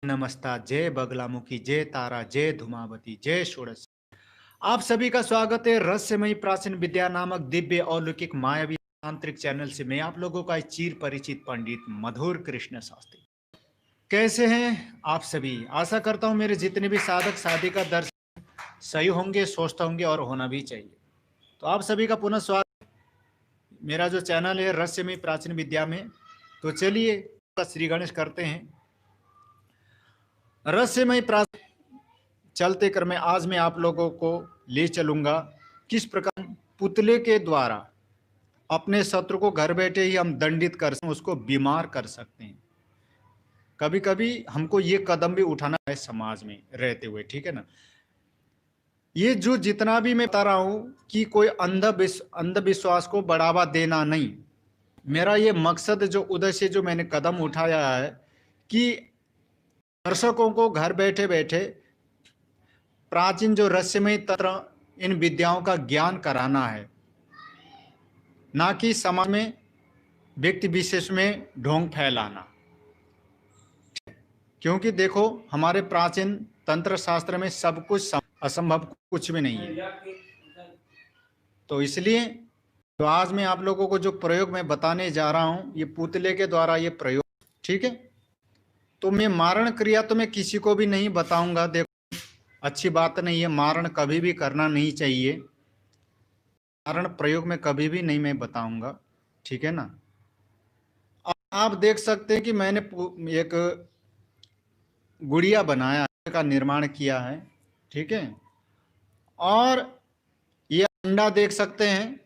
नमस्ता, जय बगलामुखी, जय तारा, जय धूमावती, जय षोडश। आप सभी का स्वागत है रहस्यमयी प्राचीन विद्या नामक दिव्य अलौकिक मायावी तांत्रिक चैनल से। मैं आप लोगों का चिर परिचित पंडित मधुर कृष्ण शास्त्री। कैसे हैं आप सभी? आशा करता हूं मेरे जितने भी साधक साधिका दर्शक सही होंगे, स्वस्थ होंगे और होना भी चाहिए। तो आप सभी का पुनः स्वागत मेरा जो चैनल है रहस्यमयी प्राचीन विद्या में। तो चलिए श्री गणेश करते हैं। रहस्यमय प्राचीन चलते क्रम में आज मैं आप लोगों को ले चलूंगा किस प्रकार पुतले के द्वारा अपने शत्रु को घर बैठे ही हम दंडित कर सकते हैं, उसको बीमार कर सकते हैं। कभी कभी हमको ये कदम भी उठाना है समाज में रहते हुए, ठीक है ना। ये जो जितना भी मैं बता रहा हूं कि कोई अंधविश्वास को बढ़ावा देना नहीं। मेरा ये मकसद जो उद्देश्य जो मैंने कदम उठाया है कि दर्शकों को घर बैठे बैठे प्राचीन जो रहस्यमय तंत्र इन विद्याओं का ज्ञान कराना है, ना कि समाज में व्यक्ति विशेष में ढोंग फैलाना। क्योंकि देखो हमारे प्राचीन तंत्र शास्त्र में सब कुछ असंभव कुछ भी नहीं है। तो इसलिए तो आज मैं आप लोगों को जो प्रयोग मैं बताने जा रहा हूं ये पुतले के द्वारा ये प्रयोग, ठीक है। तो मैं मारण क्रिया तो मैं किसी को भी नहीं बताऊंगा। देखो अच्छी बात नहीं है, मारण कभी भी करना नहीं चाहिए। मारण प्रयोग में कभी भी नहीं मैं बताऊंगा, ठीक है ना। आप देख सकते हैं कि मैंने एक गुड़िया बनाया का निर्माण किया है, ठीक है। और ये अंडा देख सकते हैं,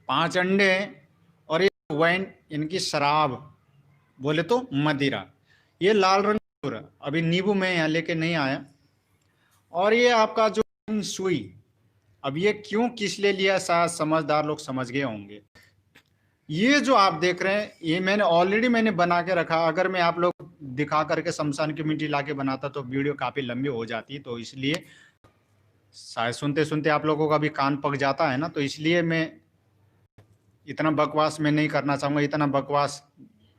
5 अंडे हैं। और ये वाइन इनकी शराब बोले तो मदिरा, ये लाल रंग अभी नींबू में यहाँ लेके नहीं आया। और ये आपका जो सुई, अब ये क्यों किस लिए लिया शायद समझदार लोग समझ गए होंगे। ये जो आप देख रहे हैं ये मैंने ऑलरेडी बना के रखा। अगर मैं आप लोग दिखा करके शमशान की मिट्टी लाके बनाता तो वीडियो काफी लंबी हो जाती, तो इसलिए शायद सुनते सुनते आप लोगों का भी कान पक जाता है ना। तो इसलिए मैं इतना बकवास मैं नहीं करना चाहूंगा। इतना बकवास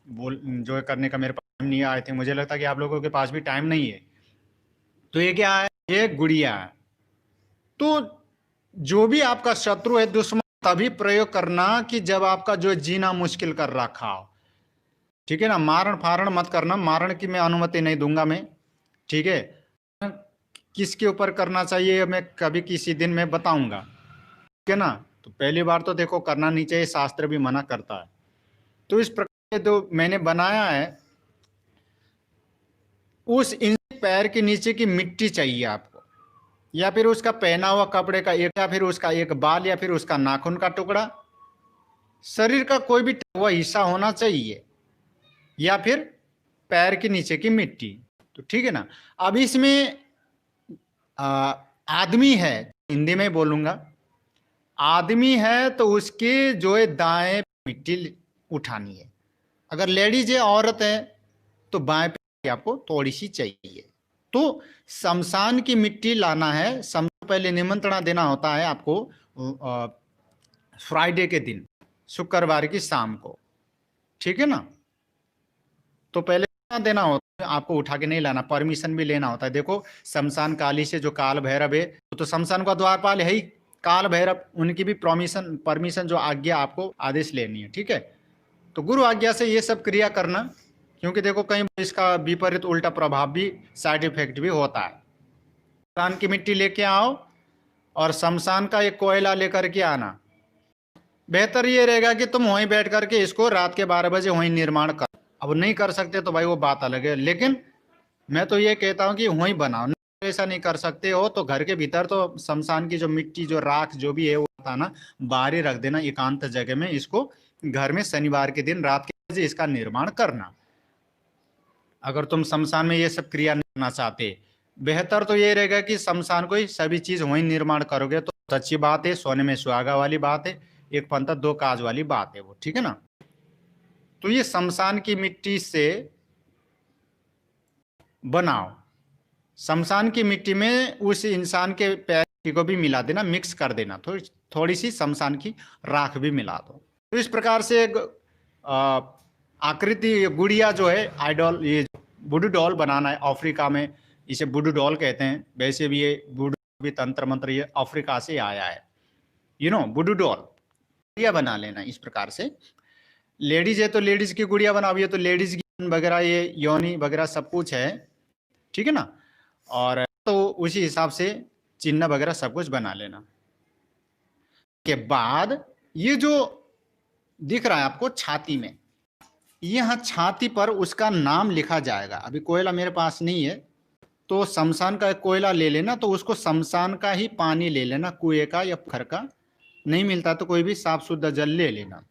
बोल जो करने का मेरे पास नहीं आए थे, मुझे लगता कि आप लोगों के पास भी टाइम नहीं है। तो ये क्या है, ये गुड़िया है। तो जो भी आपका शत्रु है, दुश्मन, तभी प्रयोग करना कि जब आपका जो जीना मुश्किल कर रखा हो, ठीक है ना। मारण फारण मत करना, मारण की मैं अनुमति नहीं दूंगा मैं, ठीक है। किसके ऊपर करना चाहिए मैं कभी किसी दिन में बताऊंगा, ठीक है ना। तो पहली बार तो देखो करना नहीं चाहिए, शास्त्र भी मना करता है। तो इस प्रकार जो मैंने बनाया है, उस पैर के नीचे की मिट्टी चाहिए आपको, या फिर उसका पहना हुआ कपड़े का एक, या फिर उसका एक बाल, या फिर उसका नाखून का टुकड़ा, शरीर का कोई भी हुआ हिस्सा होना चाहिए, या फिर पैर के नीचे की मिट्टी। तो ठीक है ना। अब इसमें आदमी है, हिंदी में बोलूंगा, आदमी है तो उसके जो है दाएं मिट्टी उठानी है। अगर लेडीज है, औरत है, तो बाएं पे आपको थोड़ी सी चाहिए। तो शमशान की मिट्टी लाना है। सबसे पहले निमंत्रण देना होता है आपको फ्राइडे के दिन, शुक्रवार की शाम को, ठीक है ना। तो पहले देना होता है आपको, उठा के नहीं लाना, परमिशन भी लेना होता है। देखो शमशान काली से जो काल भैरव है, तो शमशान का द्वारपाल है ही काल भैरव, उनकी भी परमिशन जो आज्ञा आपको आदेश लेनी है, ठीक है। तो गुरु आज्ञा से ये सब क्रिया करना, क्योंकि देखो कहीं इसका विपरीत उल्टा प्रभाव भी, साइड इफेक्ट भी होता है। शमशान की मिट्टी लेके आओ और शमशान का एक कोयला लेकर के आना। बेहतर ये रहेगा कि तुम वहीं बैठ करके इसको रात के 12 बजे वहीं निर्माण कर। अब नहीं कर सकते तो भाई वो बात अलग है, लेकिन मैं तो ये कहता हूँ कि वहीं बनाओ। ऐसा नहीं कर सकते हो तो घर के भीतर तो शमशान की जो मिट्टी, जो राख जो भी है वो था ना, बाहर ही रख देना एकांत जगह में। इसको घर में शनिवार के दिन रात के बजे इसका निर्माण करना। अगर तुम शमशान में ये सब क्रिया नहीं करना चाहते, बेहतर तो ये रहेगा कि शमशान को ही सभी चीज वहीं निर्माण करोगे तो अच्छी बात है, सोने में सुहागा वाली बात है, एक पंथा दो काज वाली बात है वो, ठीक है ना। तो ये शमशान की मिट्टी से बनाओ। शमशान की मिट्टी में उस इंसान के पैर को भी मिला देना, मिक्स कर देना, थोड़ी सी शमशान की राख भी मिला दो। तो इस प्रकार से एक आकृति गुड़िया जो है, आइडल, ये वुडू डॉल बनाना है। अफ्रीका में इसे वुडू डॉल कहते हैं। वैसे भी ये वुडू भी तंत्र मंत्र ये अफ्रीका से आया है। वुडू डॉल गुड़िया बना लेना इस प्रकार से। लेडीज है तो लेडीज की गुड़िया बनाओ, ये तो लेडीज की वगैरह ये योनि वगैरह सब कुछ है, ठीक है ना। और तो उसी हिसाब से चिन्ह वगैरह सब कुछ बना लेना। के बाद ये जो दिख रहा है आपको छाती में, यहां छाती पर उसका नाम लिखा जाएगा। अभी कोयला मेरे पास नहीं है, तो शमशान का कोयला ले लेना, तो उसको शमशान का ही पानी ले लेना, कुएं का या पोखर का। नहीं मिलता तो कोई भी साफ सुथरा जल ले लेना,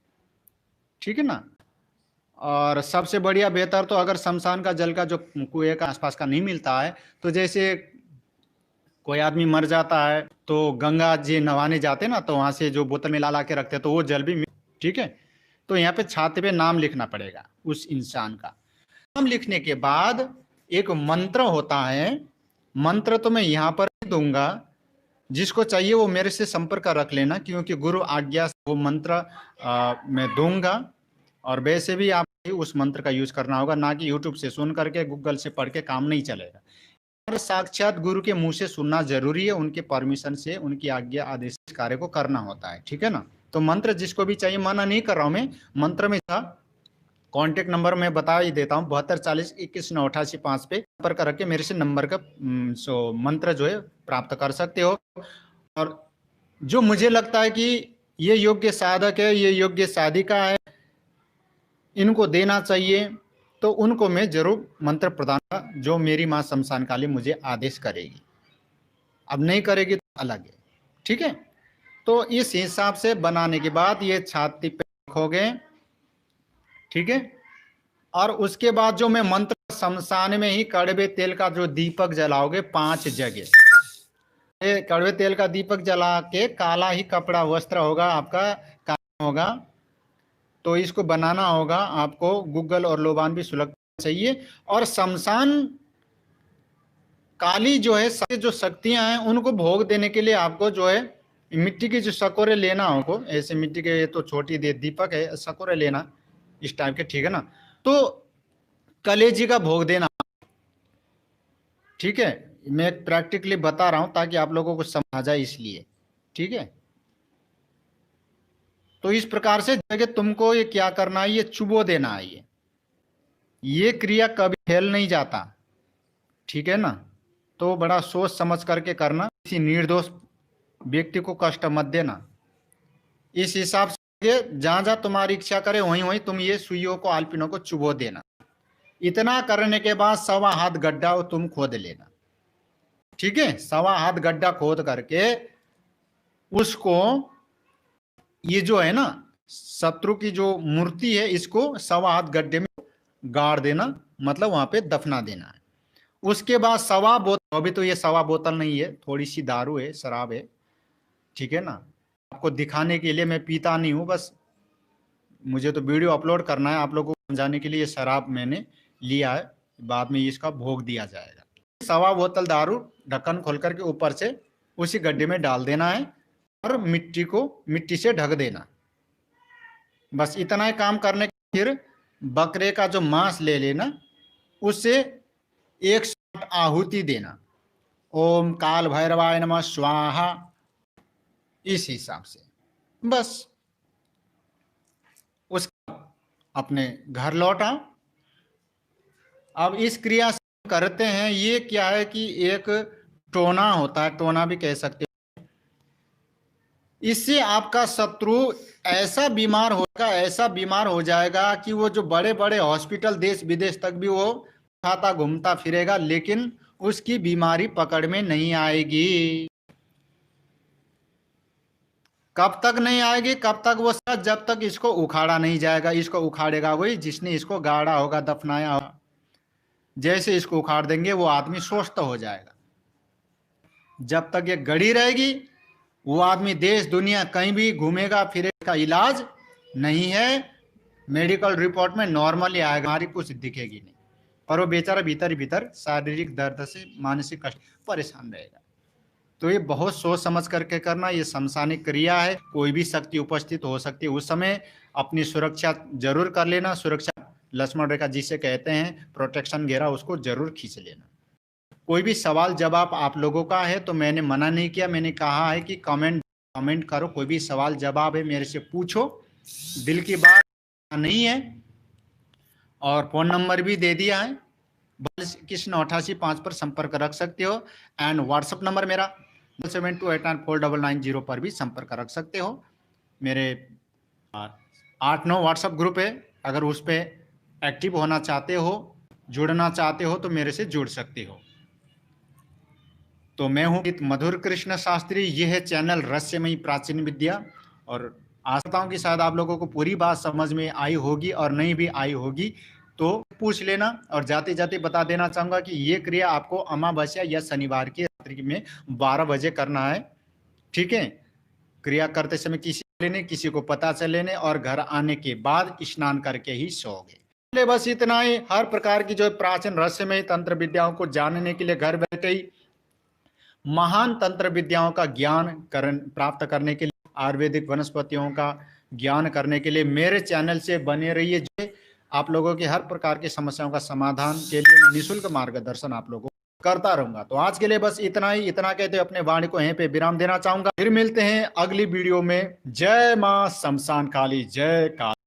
ठीक है ना। और सबसे बढ़िया बेहतर तो अगर शमशान का जल का जो कुएं का आसपास का नहीं मिलता है, तो जैसे कोई आदमी मर जाता है तो गंगा जी नहाने जाते ना, तो वहां से जो बोतल में ला के रखते हैं, तो वो जल भी, ठीक है। तो यहाँ पे छाती पे नाम लिखना पड़ेगा उस इंसान का। नाम लिखने के बाद एक मंत्र होता है। मंत्र तो मैं यहाँ पर दूंगा, जिसको चाहिए वो मेरे से संपर्क रख लेना, क्योंकि गुरु आज्ञा से वो मंत्र मैं दूंगा। और वैसे भी आप उस मंत्र का यूज करना होगा, ना कि यूट्यूब से सुन करके गूगल से पढ़ के काम नहीं चलेगा। और साक्षात गुरु के मुंह से सुनना जरूरी है, उनके परमिशन से, उनकी आज्ञा आदेश कार्य को करना होता है, ठीक है ना। तो मंत्र जिसको भी चाहिए, मना नहीं कर रहा हूं मैं, मंत्र में था। कॉन्टेक्ट नंबर मैं बता ही देता हूँ, 7240219885 पे संपर्क करके मेरे से नंबर का मंत्र जो है प्राप्त कर सकते हो। और जो मुझे लगता है कि ये योग्य साधक है, ये योग्य साधिका है, इनको देना चाहिए, तो उनको मैं जरूर मंत्र प्रदान जो मेरी माँ शमशान काली मुझे आदेश करेगी। अब नहीं करेगी तो अलग है, ठीक है। तो इस हिसाब से बनाने के बाद ये छाती पे रखोगे, ठीक है। और उसके बाद जो मैं मंत्र शमशान में ही कड़वे तेल का जो दीपक जलाओगे 5 जगह, कड़वे तेल का दीपक जला के काला ही कपड़ा वस्त्र होगा आपका, काला होगा। तो इसको बनाना होगा आपको, गूगल और लोबान भी सुलग चाहिए। और शमशान काली जो है, जो शक्तियां हैं, उनको भोग देने के लिए आपको जो है मिट्टी के जो सकोरे लेना होगा, ऐसे मिट्टी के, ये तो छोटी दीपक है, सकोरे लेना इस टाइप के, ठीक है ना। तो कलेजी का भोग देना, ठीक है। मैं प्रैक्टिकली बता रहा हूं ताकि आप लोगों को समझ आ जाए, इसलिए, ठीक है। तो इस प्रकार से जगह तुमको ये क्या करना है, ये चुबो देना है। ये क्रिया कभी फेल नहीं जाता, ठीक है ना। तो बड़ा सोच समझ करके करना, किसी निर्दोष व्यक्ति को कष्ट मत देना। इस हिसाब से जहां जहां तुम्हारी इच्छा करे वहीं वहीं तुम ये सुइयों को, आलपिनों को चुबो देना। इतना करने के बाद 1.25 हाथ गड्ढा तुम खोद लेना, ठीक है। 1.25 हाथ गड्ढा खोद करके उसको, ये जो है ना शत्रु की जो मूर्ति है, इसको 1.25 हाथ गड्ढे में गाड़ देना, मतलब वहां पे दफना देना है। उसके बाद 1.25 बोतल, अभी तो ये 1.25 बोतल नहीं है, थोड़ी सी दारू है, शराब है, ठीक है ना। आपको दिखाने के लिए, मैं पीता नहीं हूं, बस मुझे तो वीडियो अपलोड करना है आप लोगों को समझाने के लिए। ये शराब मैंने लिया है, बाद में इसका भोग दिया जाएगा। 1.25 बोतल दारू ढक्कन खोल करके ऊपर से उसी गड्ढे में डाल देना है, और मिट्टी से ढक देना। बस इतना ही काम करने के, फिर बकरे का जो मांस ले लेना, उससे 100 आहुति देना, ओम काल भैरवाय नमः स्वाहा, इस हिसाब से। बस उसका अपने घर लौटा। अब इस क्रिया से करते हैं, ये क्या है कि एक टोना होता है, टोना भी कह सकते हैं। इससे आपका शत्रु ऐसा बीमार होगा, ऐसा बीमार हो जाएगा कि वो जो बड़े बड़े हॉस्पिटल देश विदेश तक भी वो खाता घूमता फिरेगा, लेकिन उसकी बीमारी पकड़ में नहीं आएगी। कब तक नहीं आएगी, कब तक वो, जब तक इसको उखाड़ा नहीं जाएगा। इसको उखाड़ेगा वही जिसने इसको गाड़ा होगा, दफनाया होगा। जैसे इसको उखाड़ देंगे वो आदमी स्वस्थ हो जाएगा। जब तक ये गड़ी रहेगी, वो आदमी देश दुनिया कहीं भी घूमेगा फिरेगा, का इलाज नहीं है। मेडिकल रिपोर्ट में नॉर्मली आएगा, हमारी कुछ दिखेगी नहीं, पर वो बेचारा भीतर ही भीतर शारीरिक दर्द से, मानसिक कष्ट परेशान रहेगा। तो ये बहुत सोच समझ करके करना। ये शमशानिक क्रिया है, कोई भी शक्ति उपस्थित हो सकती है उस समय, अपनी सुरक्षा जरूर कर लेना, सुरक्षा लक्ष्मण रेखा जिसे कहते हैं, प्रोटेक्शन घेरा, उसको जरूर खींच लेना। कोई भी सवाल जवाब आप लोगों का है तो मैंने मना नहीं किया, मैंने कहा है कि कमेंट करो, कोई भी सवाल जवाब है मेरे से पूछो, दिल की बात नहीं है। और फोन नंबर भी दे दिया है, कृष्ण 88 5 पर संपर्क रख सकते हो। एंड व्हाट्सएप नंबर मेरा 72894990 पर भी संपर्क रख सकते हो। मेरे 8-9 व्हाट्सएप ग्रुप है, अगर उस पर एक्टिव होना चाहते हो, जुड़ना चाहते हो तो मेरे से जुड़ सकते हो। तो मैं हूं मधुर कृष्ण शास्त्री, यह है चैनल रहस्यमयी प्राचीन विद्या। और आशा करता हूं कि शायद आप लोगों को पूरी बात समझ में आई होगी, और नहीं भी आई होगी तो पूछ लेना। और जाते जाते बता देना चाहूंगा कि ये क्रिया आपको अमावस्या या शनिवार की रात्रि में 12 बजे करना है, ठीक है। क्रिया करते समय किसी को पता चलेने, और घर आने के बाद स्नान करके ही सोओगे। बस इतना ही। हर प्रकार की जो प्राचीन रहस्यमय तंत्र विद्याओं को जानने के लिए घर बैठे ही महान तंत्र विद्याओं का ज्ञान प्राप्त करने के लिए, आयुर्वेदिक वनस्पतियों का ज्ञान करने के लिए मेरे चैनल से बने रहिए। जो आप लोगों की हर प्रकार की समस्याओं का समाधान के लिए मैं निःशुल्क मार्गदर्शन आप लोगों को करता रहूंगा। तो आज के लिए बस इतना ही। इतना कहते अपने वाणी को यहीं पे विराम देना चाहूंगा। फिर मिलते हैं अगली वीडियो में। जय मां शमशान काली, जय काली।